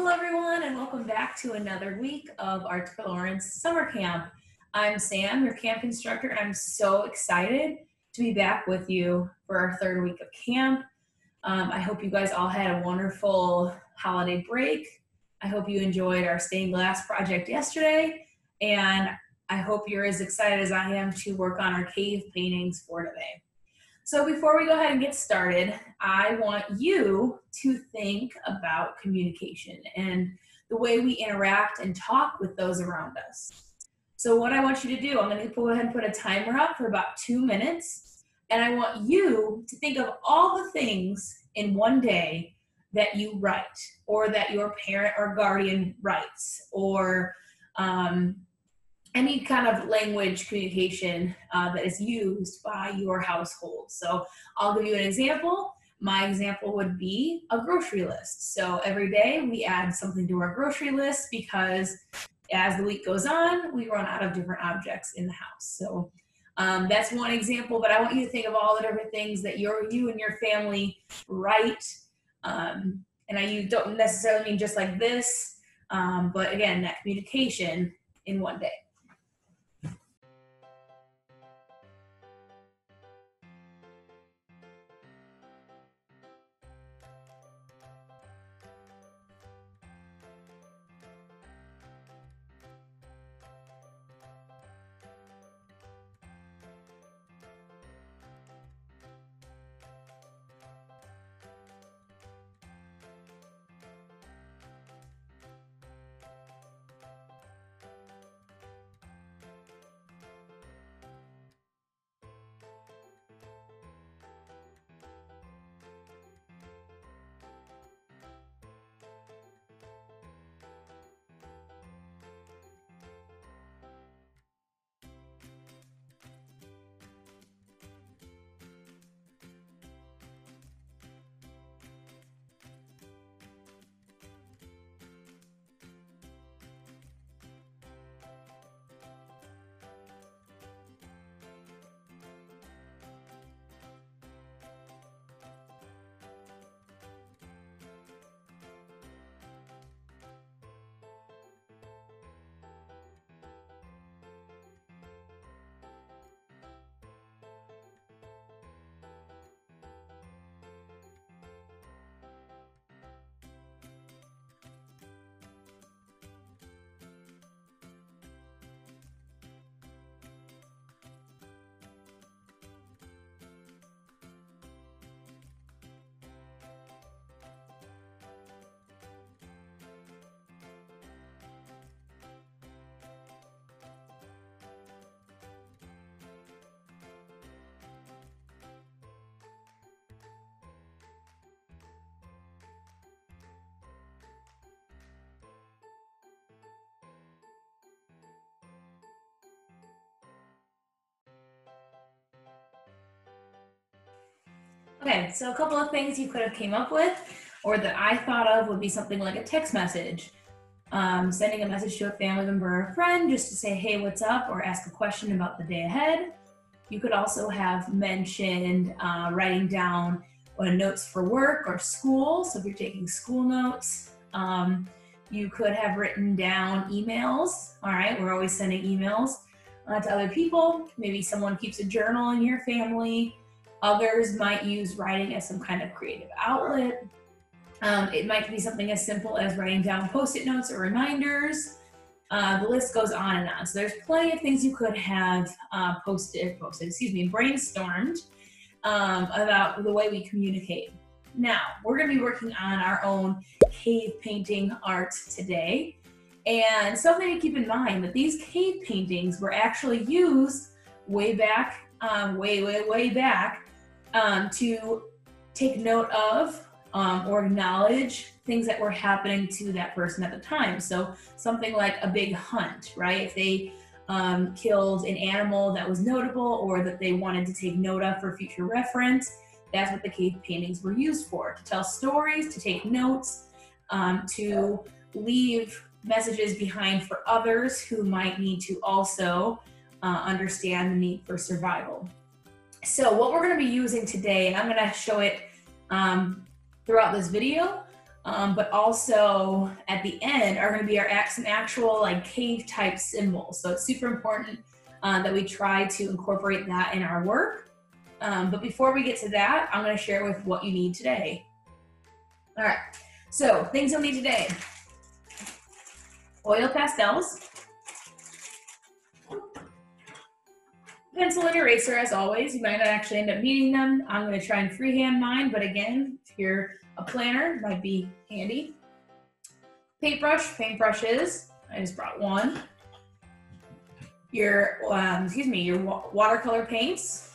Hello everyone, and welcome back to another week of our Lawrence Summer Camp. I'm Sam, your camp instructor, and I'm so excited to be back with you for our third week of camp. I hope you guys all had a wonderful holiday break. I hope you enjoyed our stained glass project yesterday, and I hope you're as excited as I am to work on our cave paintings for today. So before we go ahead and get started, I want you to think about communication and the way we interact and talk with those around us. So what I want you to do, I'm going to go ahead and put a timer up for about 2 minutes, and I want you to think of all the things in one day that you write, or that your parent or guardian writes, or any kind of language communication that is used by your household. So I'll give you an example. My example would be a grocery list. So every day we add something to our grocery list because as the week goes on, we run out of different objects in the house. So that's one example, but I want you to think of all the different things that you and your family write. And you don't necessarily mean just like this, but again, that communication in one day. Okay, so a couple of things you could have came up with, or that I thought of, would be something like a text message. Sending a message to a family member or a friend just to say, hey, what's up, or ask a question about the day ahead. You could also have mentioned writing down notes for work or school, so if you're taking school notes. You could have written down emails. All right, we're always sending emails to other people. Maybe someone keeps a journal in your family. Others might use writing as some kind of creative outlet. It might be something as simple as writing down Post-it notes or reminders. The list goes on and on. So there's plenty of things you could have brainstormed about the way we communicate. Now, we're gonna be working on our own cave painting art today. And something to keep in mind, that these cave paintings were actually used way back, way back, to take note of or acknowledge things that were happening to that person at the time. So something like a big hunt, right? If they killed an animal that was notable or that they wanted to take note of for future reference, that's what the cave paintings were used for, to tell stories, to take notes, to leave messages behind for others who might need to also understand the need for survival. So what we're going to be using today, and I'm going to show it throughout this video, but also at the end are going to be some actual like cave type symbols. So it's super important that we try to incorporate that in our work. But before we get to that, I'm going to share with what you need today. All right, so things you'll need today: oil pastels, pencil and eraser as always. You might not actually end up needing them. I'm going to try and freehand mine, but again, if you're a planner, it might be handy. Paintbrushes. I just brought one. Your watercolor paints,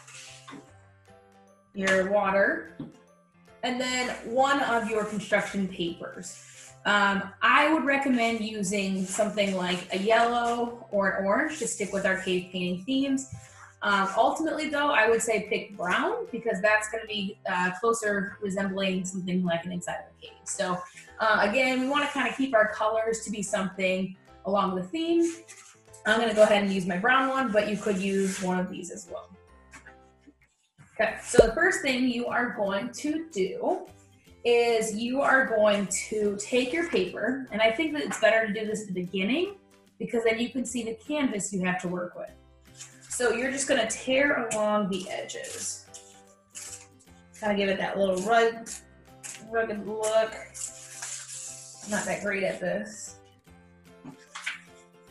your water, and then one of your construction papers. I would recommend using something like a yellow or an orange to stick with our cave painting themes. Ultimately though, I would say pick brown because that's going to be closer resembling something like an inside of a cave. So again, we want to kind of keep our colors to be something along the theme. I'm going to go ahead and use my brown one, but you could use one of these as well. Okay, so the first thing you are going to do is you are going to take your paper, and I think that it's better to do this at the beginning because then you can see the canvas you have to work with. So you're just going to tear along the edges. Kind of give it that little rugged look. I'm not that great at this.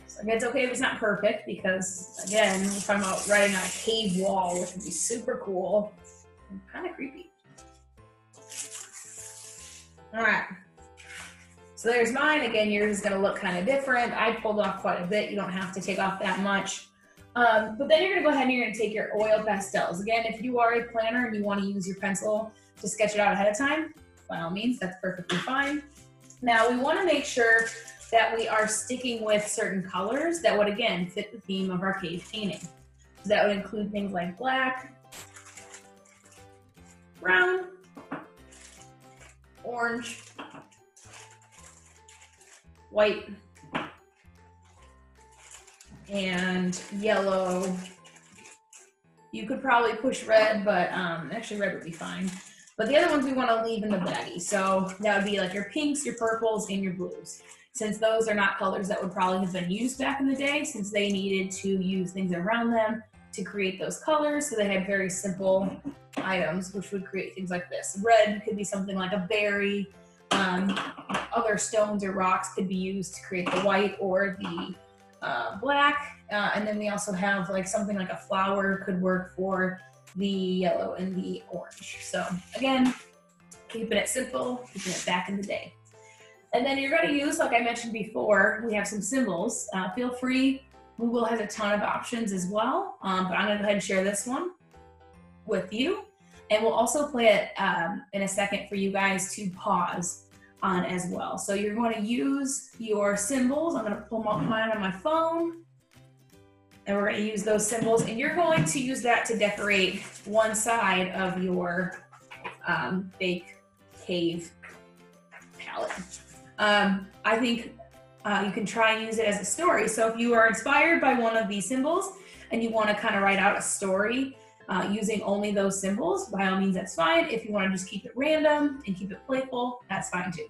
So it's okay if it's not perfect because, again, we're talking about writing on a cave wall, which would be super cool and kind of creepy. All right. So there's mine. Again, yours is going to look kind of different. I pulled off quite a bit. You don't have to take off that much. But then you're going to go ahead and you're going to take your oil pastels. Again, if you are a planner and you want to use your pencil to sketch it out ahead of time, by all means, that's perfectly fine. Now, we want to make sure that we are sticking with certain colors that would, again, fit the theme of our cave painting. So that would include things like black, brown, orange, white, and yellow. You could probably push red, but actually red would be fine. But the other ones we want to leave in the baggie. So that would be like your pinks, your purples, and your blues. Since those are not colors that would probably have been used back in the day, since they needed to use things around them to create those colors. So they had very simple items, which would create things like this. Red could be something like a berry. Other stones or rocks could be used to create the white or the black. And then we also have like something like a flower could work for the yellow and the orange. So again, keeping it simple, keeping it back in the day. And then you're going to use, like I mentioned before, we have some symbols. Feel free, Google has a ton of options as well, but I'm going to go ahead and share this one with you. And we'll also play it in a second for you guys to pause on as well. So you're going to use your symbols. I'm going to pull mine on my phone. And we're going to use those symbols. And you're going to use that to decorate one side of your fake cave palette. I think you can try and use it as a story. So if you are inspired by one of these symbols and you want to kind of write out a story using only those symbols, by all means, that's fine. If you want to just keep it random and keep it playful, that's fine too.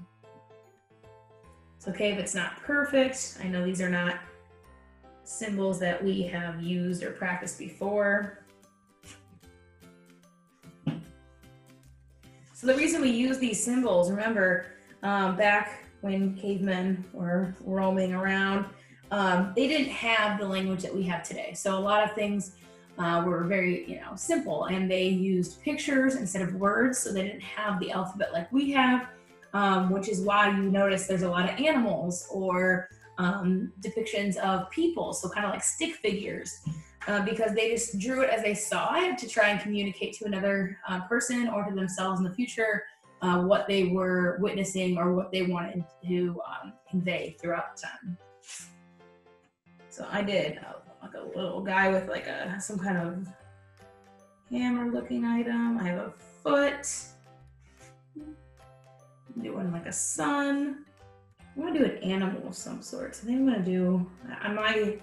It's okay if it's not perfect. I know these are not symbols that we have used or practiced before. So the reason we use these symbols, remember, back when cavemen were roaming around, they didn't have the language that we have today. So a lot of things were very, simple, and they used pictures instead of words. So they didn't have the alphabet like we have, which is why you notice there's a lot of animals or depictions of people. So kind of like stick figures, because they just drew it as they saw it to try and communicate to another person or to themselves in the future what they were witnessing or what they wanted to convey throughout the time. So I did like a little guy with like some kind of hammer looking item. I have a foot. I'm doing like a sun. I'm gonna do an animal of some sort. So I think I'm gonna do, on my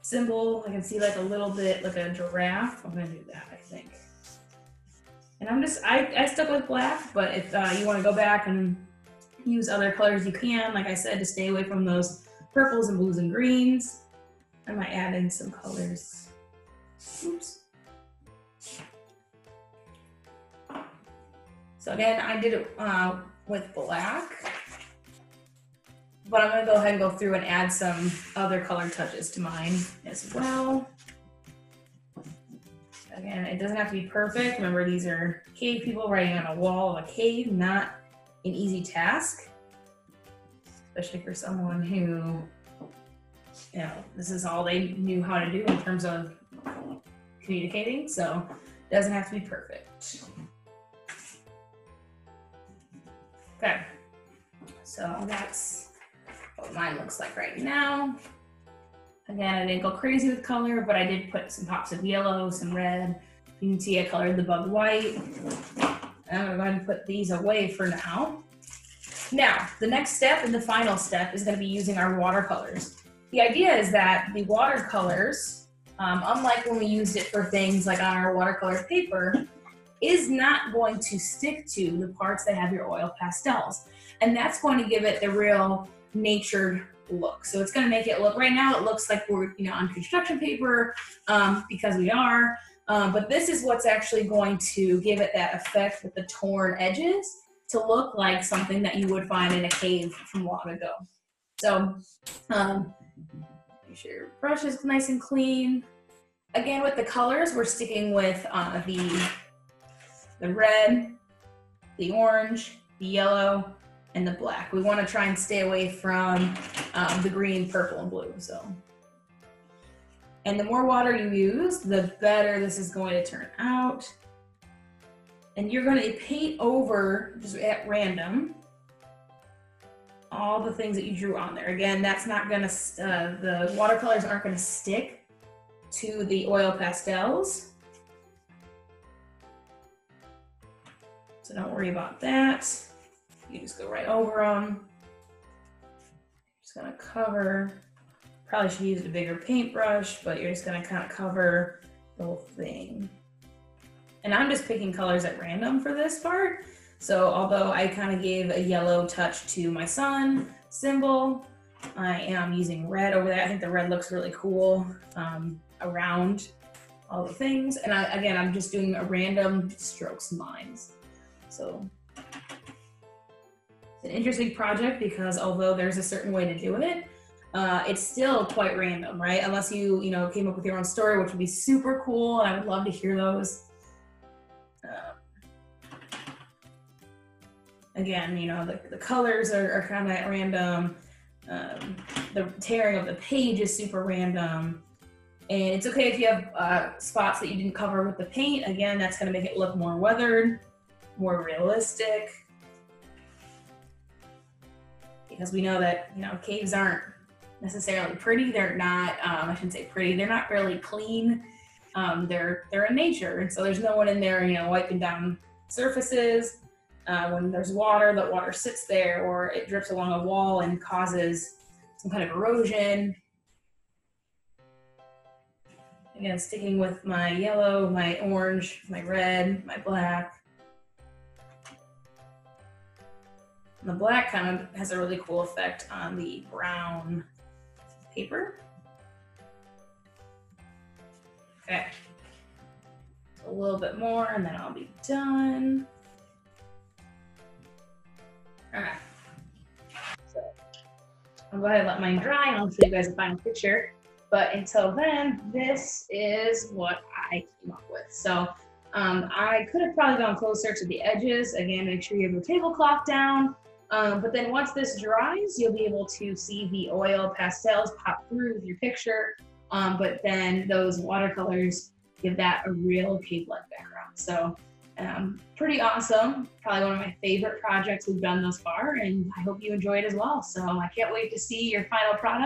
symbol, I can see like a little bit like a giraffe. I'm gonna do that, I think. And I stuck with black, but if you wanna go back and use other colors you can, like I said, to stay away from those purples and blues and greens. I might add in some colors. Oops. So again, I did it with black, but I'm gonna go ahead and go through and add some other color touches to mine as well. Again, it doesn't have to be perfect. Remember, these are cave people writing on a wall of a cave, not an easy task, especially for someone who, you know, this is all they knew how to do in terms of communicating, so it doesn't have to be perfect. Okay, so that's what mine looks like right now. Again, I didn't go crazy with color, but I did put some pops of yellow, some red. You can see I colored the bug white. And I'm gonna go ahead and put these away for now. Now, the next step and the final step is gonna be using our watercolors. The idea is that the watercolors, unlike when we used it for things like on our watercolor paper, is not going to stick to the parts that have your oil pastels. And that's going to give it the real natured look. So it's going to make it look, right now it looks like we're, you know, on construction paper, because we are, but this is what's actually going to give it that effect with the torn edges to look like something that you would find in a cave from long ago. So make sure your brush is nice and clean. Again, with the colors, we're sticking with the red, the orange, the yellow, and the black. We want to try and stay away from the green, purple, and blue. So, and the more water you use, the better this is going to turn out. And you're going to paint over, just at random, all the things that you drew on there. Again, that's not going to, the watercolors aren't going to stick to the oil pastels. So don't worry about that. You just go right over them. Just gonna cover, probably should use a bigger paintbrush, but you're just gonna kind of cover the whole thing. And I'm just picking colors at random for this part. So although I kind of gave a yellow touch to my sun symbol, I am using red over there. I think the red looks really cool around all the things. And again, I'm just doing a random strokes lines. So it's an interesting project because although there's a certain way to do it, it's still quite random, right? Unless you came up with your own story, which would be super cool, and I would love to hear those. Again, the colors are kind of at random. The tearing of the page is super random. And it's okay if you have spots that you didn't cover with the paint. Again, that's going to make it look more weathered, more realistic. Because we know that, caves aren't necessarily pretty. They're not, I shouldn't say pretty, they're not really clean. They're in nature. And so there's no one in there, wiping down surfaces. When there's water, the water sits there or it drips along a wall and causes some kind of erosion. Again, sticking with my yellow, my orange, my red, my black. And the black kind of has a really cool effect on the brown paper. Okay, a little bit more and then I'll be done. All right, so I'll go ahead and let mine dry and I'll show you guys the final picture. But until then, this is what I came up with. So I could have probably gone closer to the edges. Again, make sure you have your tablecloth down. But then once this dries, you'll be able to see the oil pastels pop through with your picture. But then those watercolors give that a real cave-like background. So pretty awesome. Probably one of my favorite projects we've done thus far, and I hope you enjoy it as well. So I can't wait to see your final product.